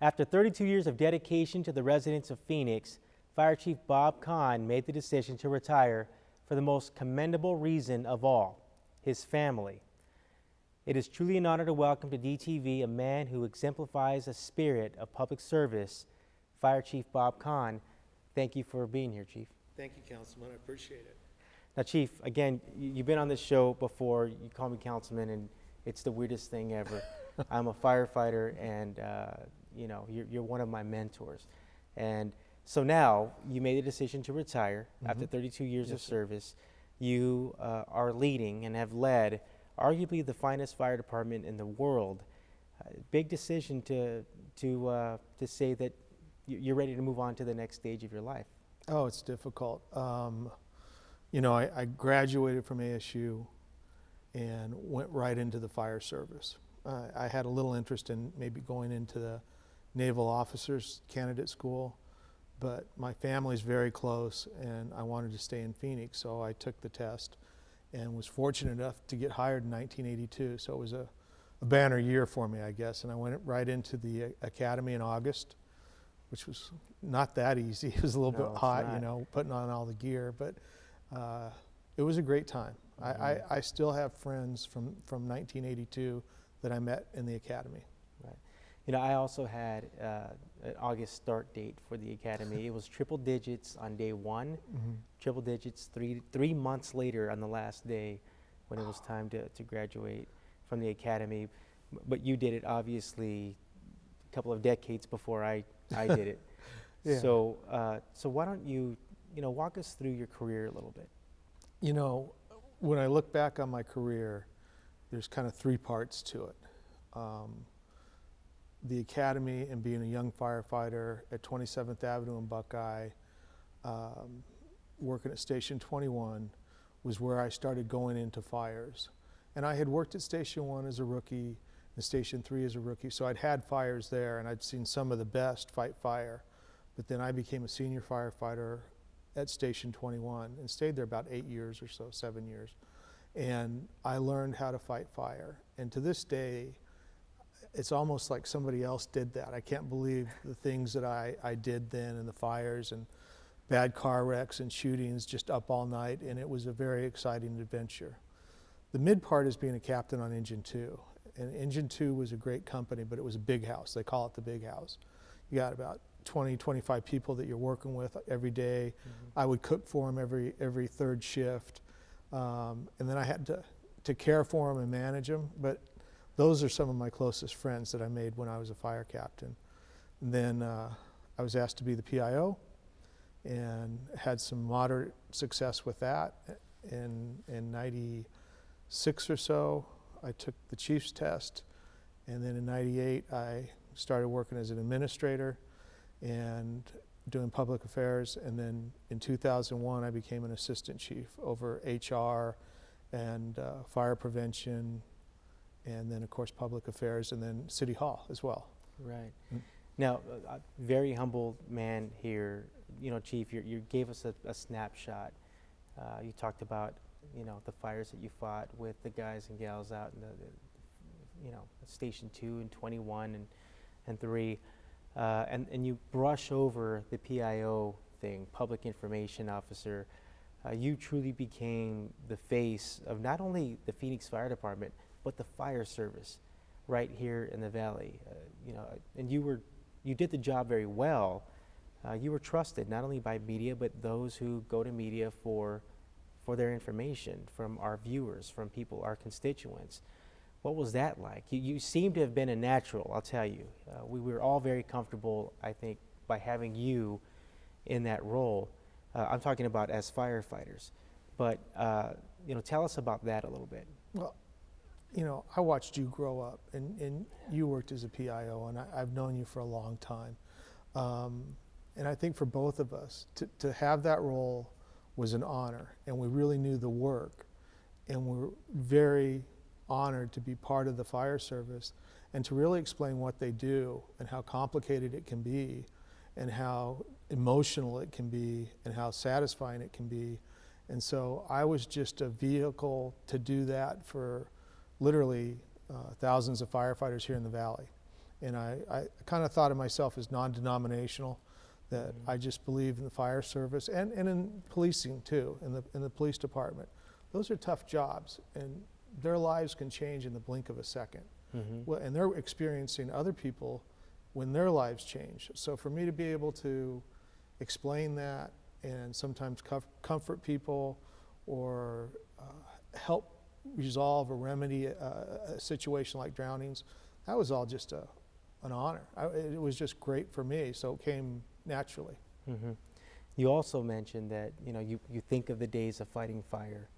After 32 years of dedication to the residents of Phoenix, Fire Chief Bob Kahn made the decision to retire for the most commendable reason of all, his family. It is truly an honor to welcome to DTV a man who exemplifies a spirit of public service, Fire Chief Bob Kahn. Thank you for being here, Chief. Thank you, Councilman. I appreciate it. Now, Chief, again, you've been on this show before. You call me Councilman, and it's the weirdest thing ever. I'm a firefighter, and you know, you're one of my mentors. And so now you made the decision to retire after 32 years of service. You are leading and have led arguably the finest fire department in the world. Big decision to say that you're ready to move on to the next stage of your life. Oh, it's difficult. You know, I graduated from ASU and went right into the fire service. I had a little interest in maybe going into the Naval Officers Candidate School, but my family's very close and I wanted to stay in Phoenix, so I took the test and was fortunate enough to get hired in 1982. So it was a banner year for me, I guess, and I went right into the academy in August, which was not that easy. It was a little bit hot, you know, putting on all the gear, but it was a great time. I still have friends from 1982 that I met in the academy. Right. You know, I also had an August start date for the academy. It was triple digits on day one, triple digits three months later on the last day when it was time to graduate from the academy. But you did it obviously a couple of decades before I did it. Yeah. So why don't you walk us through your career a little bit? You know, when I look back on my career, there's kind of three parts to it. The academy and being a young firefighter at 27th Avenue in Buckeye, working at Station 21 was where I started going into fires. And I had worked at Station 1 as a rookie and Station 3 as a rookie, so I'd had fires there and I'd seen some of the best fight fire. But then I became a senior firefighter at Station 21 and stayed there about 8 years or so, 7 years. And I learned how to fight fire. And to this day, it's almost like somebody else did that. I can't believe the things that I did then, and the fires and bad car wrecks and shootings, just up all night, and it was a very exciting adventure. The mid part is being a captain on Engine 2. And Engine 2 was a great company, but it was a big house. They call it the big house. You got about 20, 25 people that you're working with every day. I would cook for them every third shift. And then I had to care for them and manage them. But those are some of my closest friends that I made when I was a fire captain. And then I was asked to be the PIO and had some moderate success with that. In 96 or so, I took the chief's test. And then in 98, I started working as an administrator and doing public affairs. And then in 2001, I became an assistant chief over HR and fire prevention, and then of course public affairs, and then City Hall as well. Right. Now, a very humble man here. You know, Chief, you gave us a snapshot. You talked about, the fires that you fought with the guys and gals out in Station 2 and 21 and 3. And you brush over the PIO thing, Public Information Officer. You truly became the face of not only the Phoenix Fire Department, but the fire service right here in the Valley. And you did the job very well. You were trusted not only by media, but those who go to media for their information, from our viewers, from people, our constituents. What was that like? You seem to have been a natural, I'll tell you. We were all very comfortable, I think, by having you in that role. I'm talking about as firefighters. But, tell us about that a little bit. Well, I watched you grow up, and you worked as a PIO, and I've known you for a long time. And I think for both of us, to have that role was an honor, and we really knew the work, and we're very honored to be part of the fire service and to really explain what they do and how complicated it can be and how emotional it can be and how satisfying it can be. And so I was just a vehicle to do that for literally thousands of firefighters here in the Valley. And I kind of thought of myself as non-denominational, that I just believe in the fire service and in policing too, in the police department. Those are tough jobs, and their lives can change in the blink of a second. Well, and they're experiencing other people when their lives change. So for me to be able to explain that and sometimes comfort people or help resolve or remedy a situation like drownings, that was all just an honor. It was just great for me, so it came naturally. You also mentioned that you think of the days of fighting fire,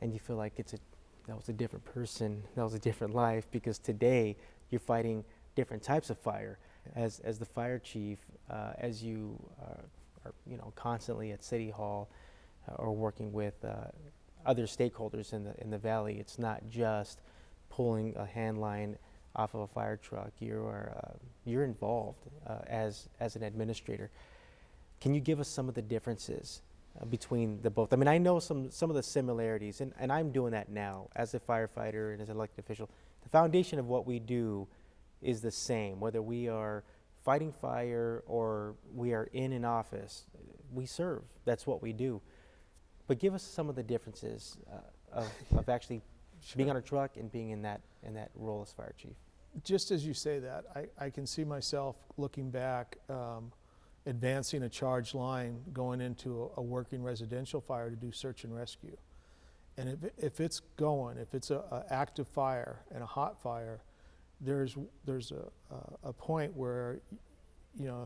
and you feel like that was a different person, that was a different life, because today you're fighting different types of fire. As the fire chief, as you are constantly at City Hall or working with other stakeholders in the valley, it's not just pulling a hand line off of a fire truck. You're involved as an administrator. Can you give us some of the differences between the both? I mean, I know some of the similarities, and I'm doing that now as a firefighter and as an elected official. The foundation of what we do is the same, whether we are fighting fire or we are in an office. We serve. That's what we do. But give us some of the differences of actually being on a truck and being in that role as fire chief. Just as you say that, I can see myself looking back, advancing a charge line, going into a working residential fire to do search and rescue. And if it's an active fire and a hot fire, there's a point where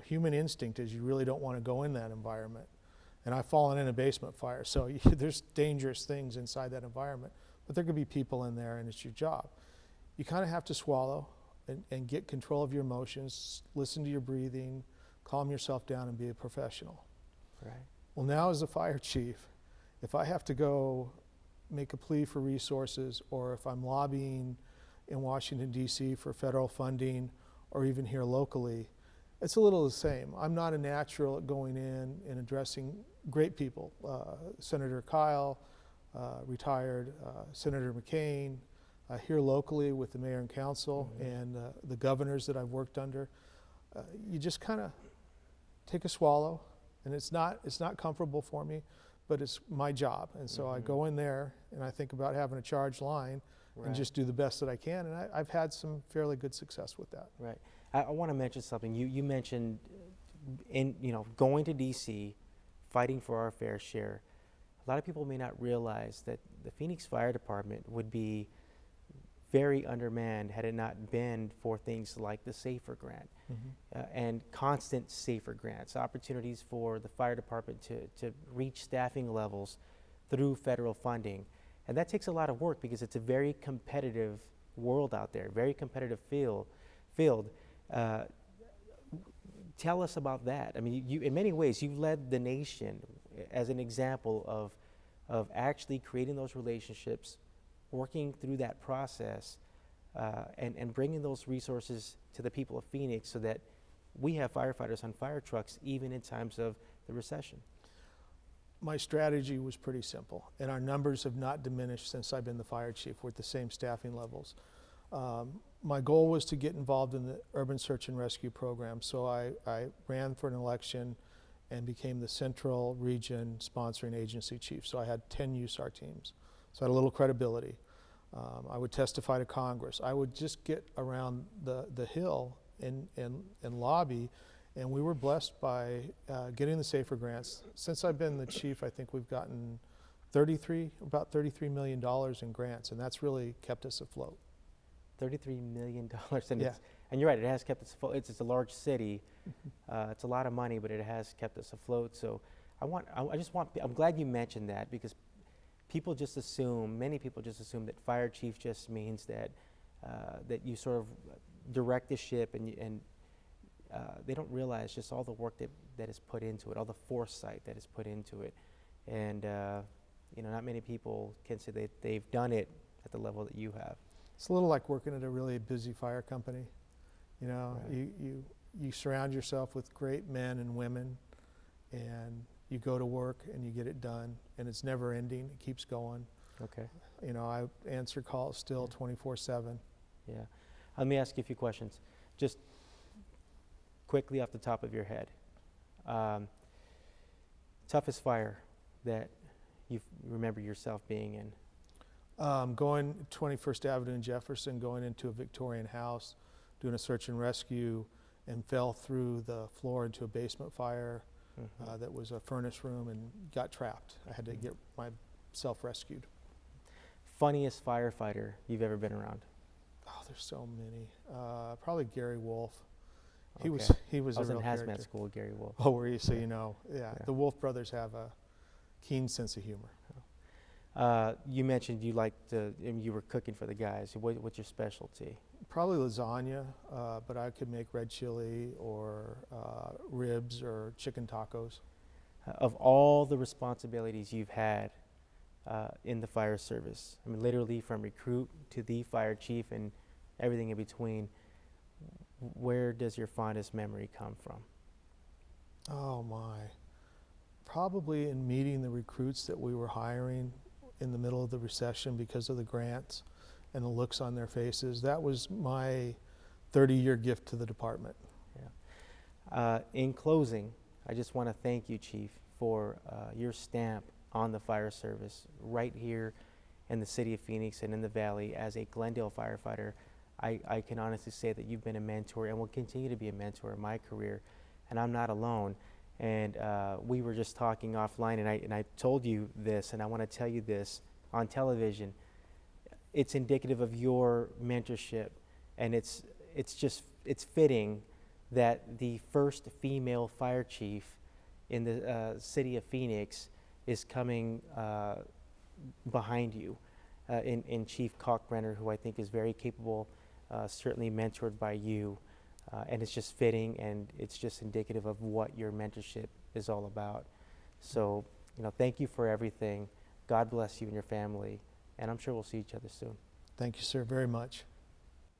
human instinct is you really don't want to go in that environment. And I've fallen in a basement fire, so there's dangerous things inside that environment. But there could be people in there, and it's your job. You kind of have to swallow and get control of your emotions, listen to your breathing, calm yourself down, and be a professional. Right. Well, now as a fire chief, if I have to go make a plea for resources, or if I'm lobbying in Washington, D.C. for federal funding, or even here locally, it's a little the same. I'm not a natural at going in and addressing great people. Senator Kyle, retired, Senator McCain, here locally with the mayor and council, and the governors that I've worked under. You just kind of take a swallow, and it's not comfortable for me, but it's my job. And so I go in there and I think about having a charge line and just do the best that I can, and I've had some fairly good success with that. Right. I want to mention something. You mentioned going to DC, fighting for our fair share. A lot of people may not realize that the Phoenix Fire Department would be very undermanned had it not been for things like the SAFER grant and constant SAFER grants, opportunities for the fire department to reach staffing levels through federal funding. And that takes a lot of work because it's a very competitive world out there, very competitive field. Tell us about that. I mean, you in many ways, you've led the nation as an example of actually creating those relationships, working through that process, and bringing those resources to the people of Phoenix so that we have firefighters on fire trucks even in times of the recession. My strategy was pretty simple, and our numbers have not diminished since I've been the fire chief. We're at the same staffing levels. My goal was to get involved in the urban search and rescue program, so I ran for an election and became the Central Region sponsoring agency chief. So I had 10 USAR teams, so I had a little credibility. I would testify to Congress. I would just get around the hill and lobby, and we were blessed by getting the SAFER grants. Since I've been the chief, I think we've gotten about $33 million in grants, and that's really kept us afloat. $33 million, and you're right, it has kept us afloat. It's a large city, it's a lot of money, but it has kept us afloat. So I'm glad you mentioned that, because many people just assume that fire chief just means that you sort of direct the ship, and they don't realize just all the work that is put into it, all the foresight that is put into it. And not many people can say that they've done it at the level that you have. It's a little like working at a really busy fire company. Right. You surround yourself with great men and women, and you go to work and you get it done, and it's never ending. It keeps going. Okay. I answer calls still 24/7. Yeah. Let me ask you a few questions. just quickly off the top of your head, toughest fire that you remember yourself being in? Going 21st Avenue in Jefferson, going into a Victorian house, doing a search and rescue, and fell through the floor into a basement fire that was a furnace room and got trapped. I had to get myself rescued. Funniest firefighter you've ever been around? Oh, there's so many. Probably Gary Wolf. Okay. He was I was a in real hazmat character. school with Gary Wolf. Oh, were you? So Yeah. you know, yeah. Yeah. The Wolf brothers have a keen sense of humor. You mentioned you liked you were cooking for the guys. What's your specialty? Probably lasagna, but I could make red chili or ribs or chicken tacos. Of all the responsibilities you've had in the fire service, I mean, literally from recruit to the fire chief and everything in between, where does your fondest memory come from? Oh my. Probably in meeting the recruits that we were hiring in the middle of the recession because of the grants and the looks on their faces. That was my 30-year gift to the department. Yeah. In closing, I just want to thank you, Chief, for your stamp on the fire service right here in the city of Phoenix and in the Valley. As a Glendale firefighter, I can honestly say that you've been a mentor and will continue to be a mentor in my career, and I'm not alone. And we were just talking offline, and I told you this, and I want to tell you this on television. It's indicative of your mentorship, and it's fitting that the first female fire chief in the city of Phoenix is coming behind you in Chief Kalkbrenner, who I think is very capable, certainly mentored by you. And it's just fitting, and it's just indicative of what your mentorship is all about. So, thank you for everything. God bless you and your family, and I'm sure we'll see each other soon. Thank you, sir, very much.